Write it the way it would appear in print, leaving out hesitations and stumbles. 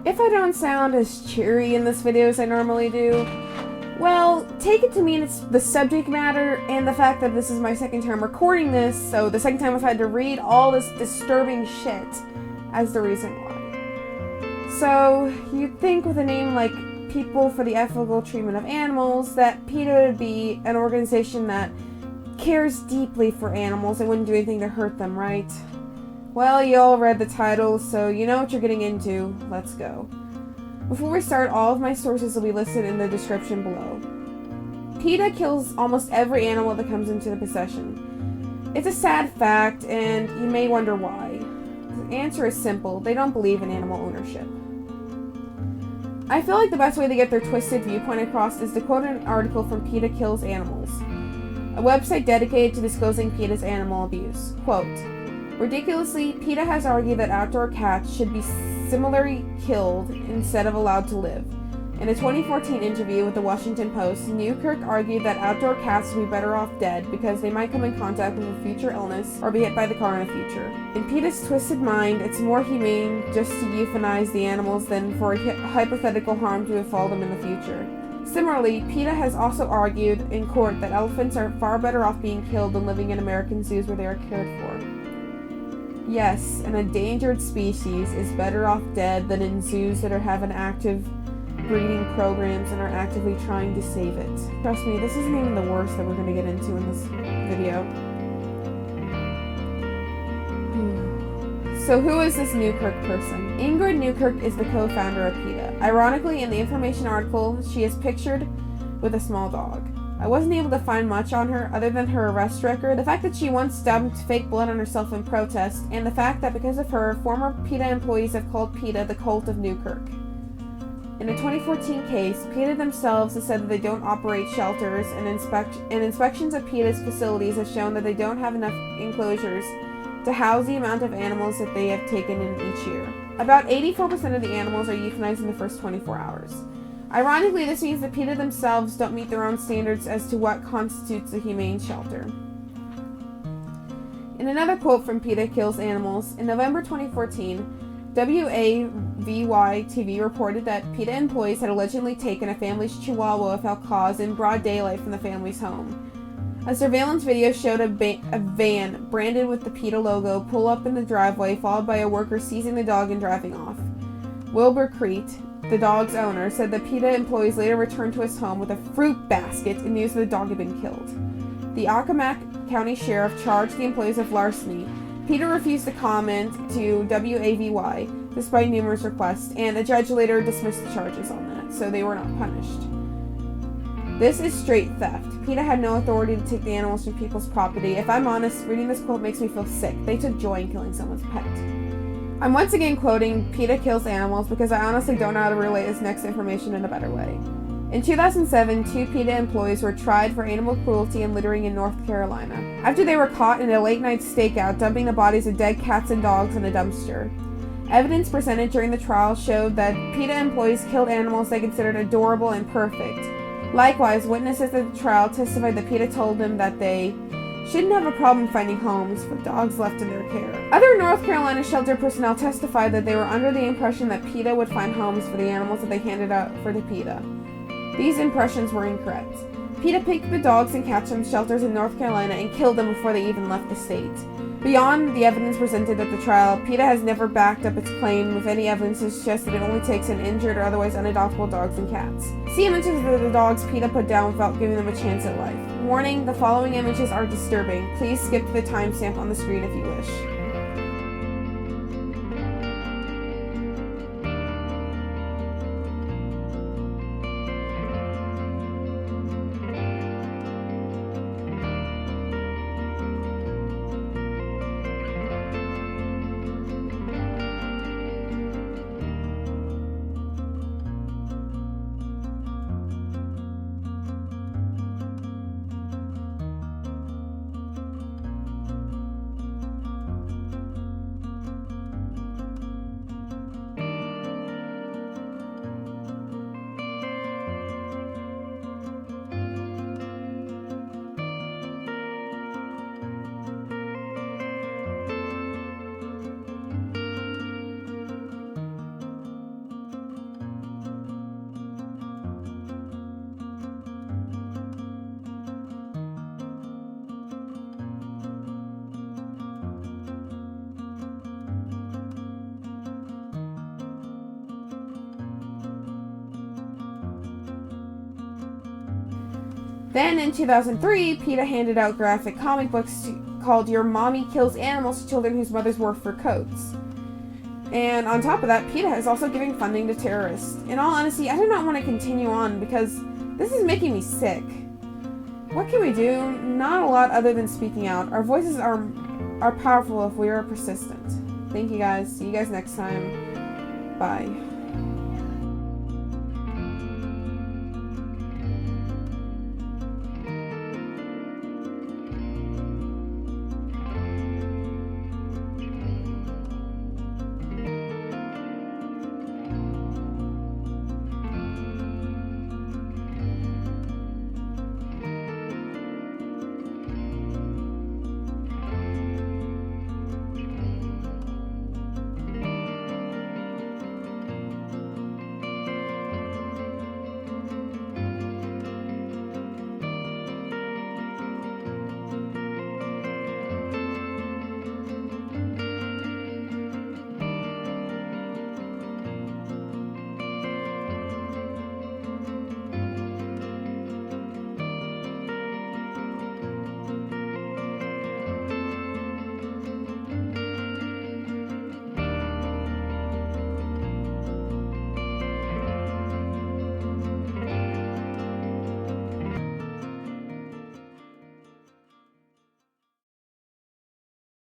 If I don't sound as cheery in this video as I normally do, well, take it to mean it's the subject matter and the fact that this is my second time recording this, so the second time I've had to read all this disturbing shit as the reason why. So, you'd think with a name like People for the Ethical Treatment of Animals that PETA would be an organization that cares deeply for animals and wouldn't do anything to hurt them, right? Well, you all read the title, so you know what you're getting into. Let's go. Before we start, all of my sources will be listed in the description below. PETA kills almost every animal that comes into the possession. It's a sad fact, and you may wonder why. The answer is simple. They don't believe in animal ownership. I feel like the best way to get their twisted viewpoint across is to quote an article from PETA Kills Animals, a website dedicated to disclosing PETA's animal abuse. Quote, "Ridiculously, PETA has argued that outdoor cats should be similarly killed instead of allowed to live. In a 2014 interview with the Washington Post, Newkirk argued that outdoor cats would be better off dead because they might come in contact with a future illness or be hit by the car in the future. In PETA's twisted mind, it's more humane just to euthanize the animals than for hypothetical harm to befall them in the future. Similarly, PETA has also argued in court that elephants are far better off being killed than living in American zoos where they are cared for. Yes, an endangered species is better off dead than in zoos that have an active breeding programs and are actively trying to save it. Trust me, this isn't even the worst that we're going to get into in this video. So who is this Newkirk person? Ingrid Newkirk is the co-founder of PETA. Ironically, in the information article, she is pictured with a small dog. I wasn't able to find much on her other than her arrest record, the fact that she once dumped fake blood on herself in protest, and the fact that because of her, former PETA employees have called PETA the cult of Newkirk. In a 2014 case, PETA themselves have said that they don't operate shelters, and inspections of PETA's facilities have shown that they don't have enough enclosures to house the amount of animals that they have taken in each year. About 84% of the animals are euthanized in the first 24 hours. Ironically, this means that PETA themselves don't meet their own standards as to what constitutes a humane shelter. In another quote from PETA Kills Animals, in November 2014, WAVY-TV reported that PETA employees had allegedly taken a family's chihuahua without cause in broad daylight from the family's home. A surveillance video showed a van branded with the PETA logo pull up in the driveway, followed by a worker seizing the dog and driving off. Wilbur Crete, the dog's owner, said that PETA employees later returned to his home with a fruit basket and news that the dog had been killed. The Accomack County Sheriff charged the employees with larceny. PETA refused to comment to WAVY, despite numerous requests, and a judge later dismissed the charges on that, so they were not punished. This is straight theft. PETA had no authority to take the animals from people's property. If I'm honest, reading this quote makes me feel sick. They took joy in killing someone's pet. I'm once again quoting PETA Kills Animals because I honestly don't know how to relay this next information in a better way. In 2007, 2 PETA employees were tried for animal cruelty and littering in North Carolina, after they were caught in a late-night stakeout dumping the bodies of dead cats and dogs in a dumpster. Evidence presented during the trial showed that PETA employees killed animals they considered adorable and perfect. Likewise, witnesses at the trial testified that PETA told them that they shouldn't have a problem finding homes for dogs left in their care. Other North Carolina shelter personnel testified that they were under the impression that PETA would find homes for the animals that they handed out for the PETA. These impressions were incorrect. PETA picked the dogs and cats from shelters in North Carolina and killed them before they even left the state. Beyond the evidence presented at the trial, PETA has never backed up its claim with any evidence to suggest that it only takes in injured or otherwise unadoptable dogs and cats. See images of the dogs PETA put down without giving them a chance at life. Warning, the following images are disturbing. Please skip to the timestamp on the screen if you wish. Then in 2003, PETA handed out graphic comic books called Your Mommy Kills Animals to children whose mothers wore fur coats. And on top of that, PETA is also giving funding to terrorists. In all honesty, I do not want to continue on because this is making me sick. What can we do? Not a lot other than speaking out. Our voices are powerful if we are persistent. Thank you guys. See you guys next time. Bye.